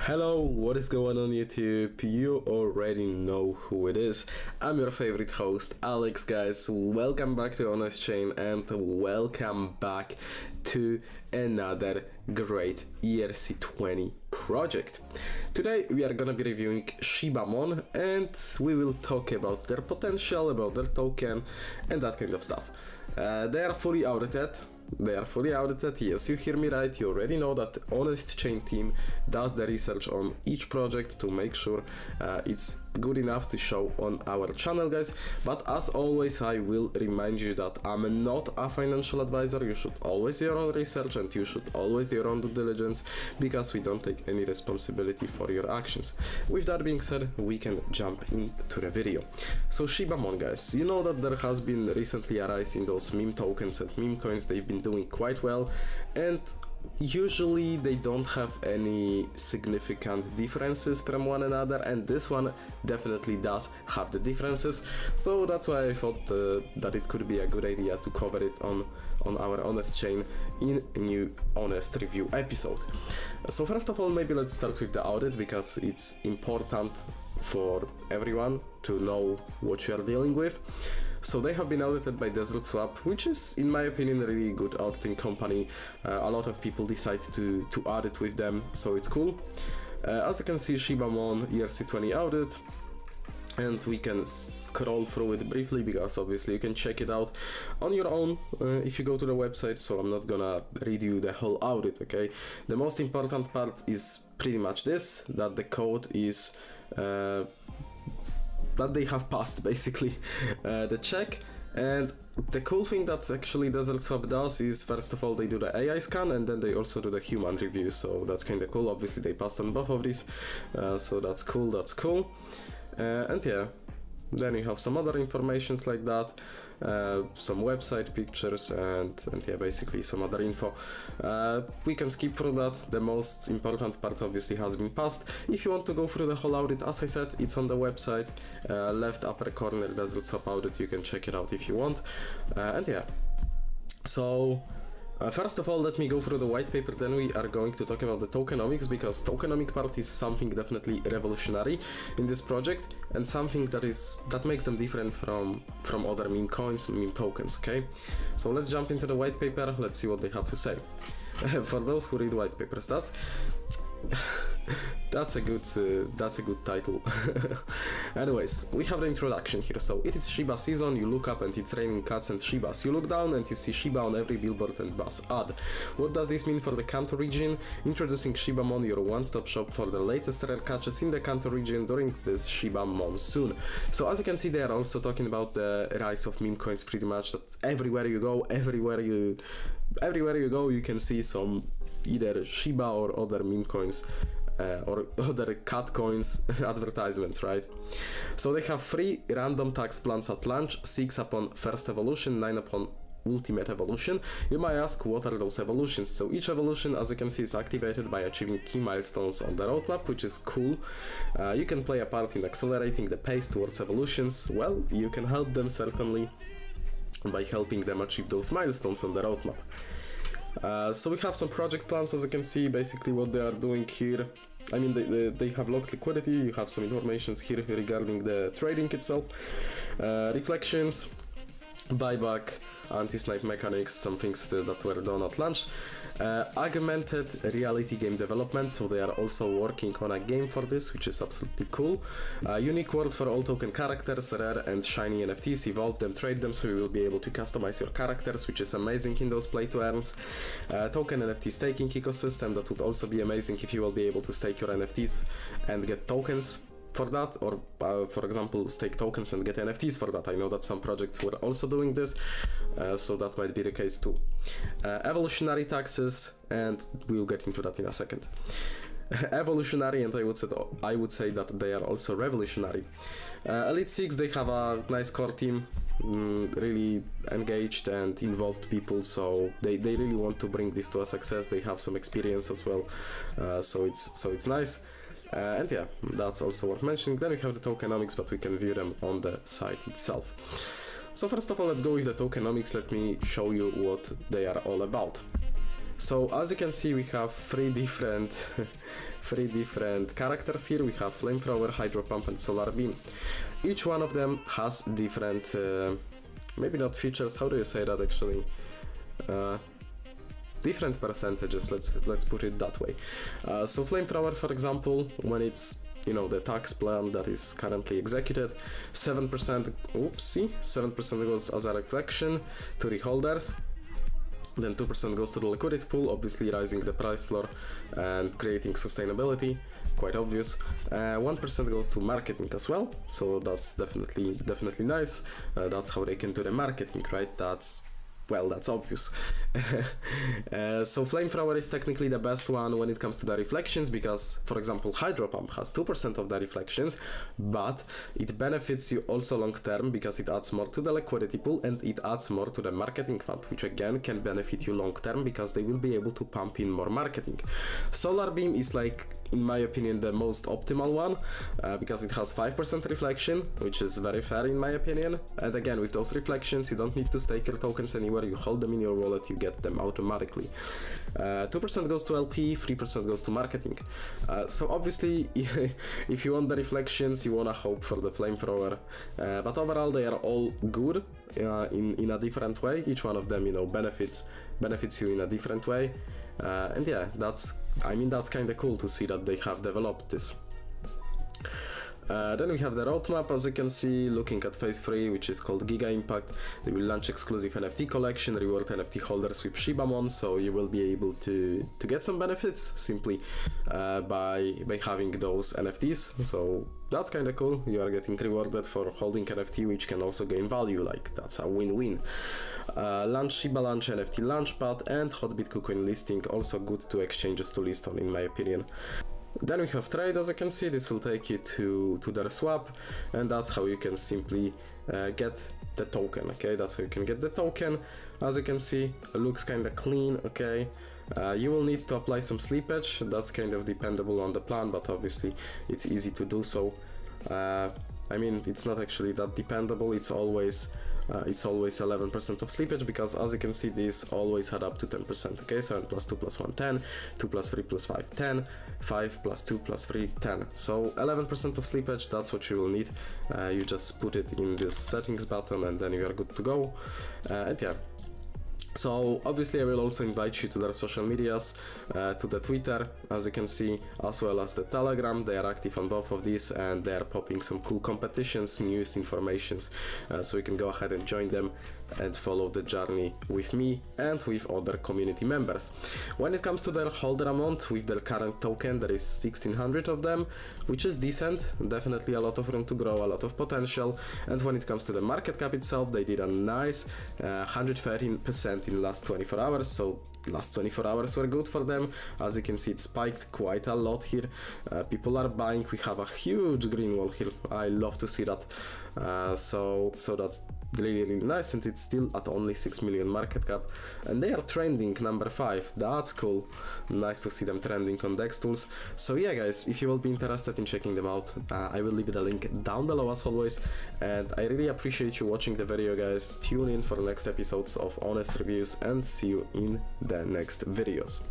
Hello, what is going on YouTube? You already know who it is. I'm your favorite host, Alex, guys. Welcome back to Honest Chain and welcome back to another great ERC20 project. Today we are gonna be reviewing Shibamon and we will talk about their potential, about their token and that kind of stuff. They are fully audited. Yes, you hear me right. You already know that Honest Chain team does the research on each project to make sure it's good enough to show on our channel, guys. But as always, I will remind you that I'm not a financial advisor. You should always do your own research and you should always do your own due diligence, because we don't take any responsibility for your actions. With that being said, we can jump into the video. So Shibamon, guys, you know that there has been recently a rise in those meme tokens and meme coins. They've been doing quite well, and usually they don't have any significant differences from one another, and this one definitely does have the differences. So that's why I thought that it could be a good idea to cover it on our Honest Chain in a new Honest Review episode. So first of all, maybe let's start with the audit, because it's important for everyone to know what you are dealing with. So they have been audited by Desert Swap, which is, in my opinion, a really good auditing company. A lot of people decide to audit with them, so it's cool. As you can see, Shibamon ERC20 audit, and we can scroll through it briefly because obviously you can check it out on your own if you go to the website, so I'm not gonna read you the whole audit, okay? The most important part is pretty much this, that the code is that they have passed basically the check. And the cool thing that actually Desert Swap does is, first of all, they do the AI scan and then they also do the human review, so that's kind of cool. Obviously they passed on both of these, so that's cool. And yeah, then you have some other informations like that, some website pictures and yeah, basically some other info. We can skip through that. The most important part obviously has been passed. If you want to go through the whole audit, as I said, it's on the website, left upper corner, Desert Swap audit. You can check it out if you want. And yeah, so first of all, let me go through the white paper, then we are going to talk about the tokenomics, because tokenomic part is something definitely revolutionary in this project and something that makes them different from other meme coins, meme tokens, okay? So let's jump into the white paper, let's see what they have to say. For those who read white papers, that's a good title. Anyways, we have the introduction here. So it is Shiba season. You look up and it's raining cats and Shibas. You look down and you see Shiba on every billboard and bus. Ad. What does this mean for the Kanto region? Introducing Shibamon, your one-stop shop for the latest rare catches in the Kanto region during this Shiba monsoon. So as you can see, they are also talking about the rise of meme coins, pretty much, that everywhere you go, you can see some either Shiba or other meme coins or other cat coins advertisements, right? So they have 3 random tax plans at launch, 6 upon first evolution, 9 upon ultimate evolution. You might ask, what are those evolutions? So each evolution, as you can see, is activated by achieving key milestones on the roadmap, which is cool. You can play a part in accelerating the pace towards evolutions. Well, you can help them certainly by helping them achieve those milestones on the roadmap. So we have some project plans, as you can see, basically what they are doing here. I mean, they have locked liquidity. You have some information here regarding the trading itself, reflections, buyback, anti-snipe mechanics, some things that were done at launch. Augmented reality game development, so they are also working on a game for this, which is absolutely cool. Unique world for all token characters, rare and shiny NFTs, evolve them, trade them, so you will be able to customize your characters, which is amazing in those play to earns. Token NFT staking ecosystem, that would also be amazing if you will be able to stake your NFTs and get tokens for that, or for example, stake tokens and get NFTs for that. I know that some projects were also doing this, so that might be the case too. Evolutionary taxes, and we'll get into that in a second. Evolutionary, and I would say that they are also revolutionary. Elite 6, they have a nice core team, really engaged and involved people, so they really want to bring this to a success. They have some experience as well, so it's nice. And yeah, that's also worth mentioning. Then we have the tokenomics, but we can view them on the site itself. So first of all, let's go with the tokenomics. Let me show you what they are all about. So as you can see, we have three different characters here. We have Flamethrower, Hydro Pump, and Solar Beam. Each one of them has different, maybe not features. How do you say that actually? Different percentages. Let's put it that way. So Flamethrower, for example, when it's the tax plan that is currently executed, 7%, 7% goes as a reflection to the holders. Then 2% goes to the liquidity pool, obviously raising the price floor and creating sustainability, quite obvious. 1% goes to marketing as well, so that's definitely nice. That's how they can do the marketing, right? That's obvious. So Flamethrower is technically the best one when it comes to the reflections, because, for example, Hydro Pump has 2% of the reflections, but it benefits you also long term because it adds more to the liquidity pool and it adds more to the marketing fund, which again can benefit you long term because they will be able to pump in more marketing. Solar Beam is, like, in my opinion, the most optimal one because it has 5% reflection, which is very fair in my opinion. And again, with those reflections, you don't need to stake your tokens anywhere. You hold them in your wallet, you get them automatically. 2% goes to LP, 3% goes to marketing. So obviously, if you want the reflections, you wanna hope for the Flamethrower. But overall, they are all good in a different way. Each one of them, benefits you in a different way. And yeah, that's kind of cool to see that they have developed this. Then we have the roadmap, as you can see, looking at phase 3, which is called Giga Impact. They will launch exclusive NFT collection, reward NFT holders with Shibamon, so you will be able to get some benefits simply by having those NFTs. So that's kind of cool. You are getting rewarded for holding NFT, which can also gain value. Like, that's a win-win. Launch Shiba Launch NFT Launchpad and Hotbit KuCoin listing, also good to exchanges to list on, in my opinion. Then we have trade, as you can see. This will take you to their swap, and that's how you can simply get the token. Okay, that's how you can get the token. As you can see, it looks kind of clean. Okay, you will need to apply some slippage. That's kind of dependable on the plan, but obviously it's easy to do so. I mean, it's not actually that dependable. It's always 11% of slippage, because as you can see, these always add up to 10%. Okay, 7 plus 2 plus 1, 10, 2 plus 3 plus 5, 10, 5 plus 2 plus 3, 10. So 11% of slippage, that's what you will need. You just put it in this settings button and then you are good to go. And yeah. So obviously I will also invite you to their social medias, to the Twitter, as you can see, as well as the Telegram. They are active on both of these and they are popping some cool competitions, news, informations, so you can go ahead and join them and follow the journey with me and with other community members. When it comes to their holder amount, with their current token, there is 1600 of them, which is decent, definitely a lot of room to grow, a lot of potential. And when it comes to the market cap itself, they did a nice 113% in the last 24 hours, so last 24 hours were good for them. As you can see, it spiked quite a lot here. People are buying. We have a huge green wall here. I love to see that. So that's really nice, and it's still at only 6 million market cap, and they are trending number 5. That's cool. Nice to see them trending on DEX tools. So yeah, guys, if you will be interested in checking them out, I will leave the link down below as always, and I really appreciate you watching the video, guys. Tune in for the next episodes of Honest Reviews and see you in the next videos.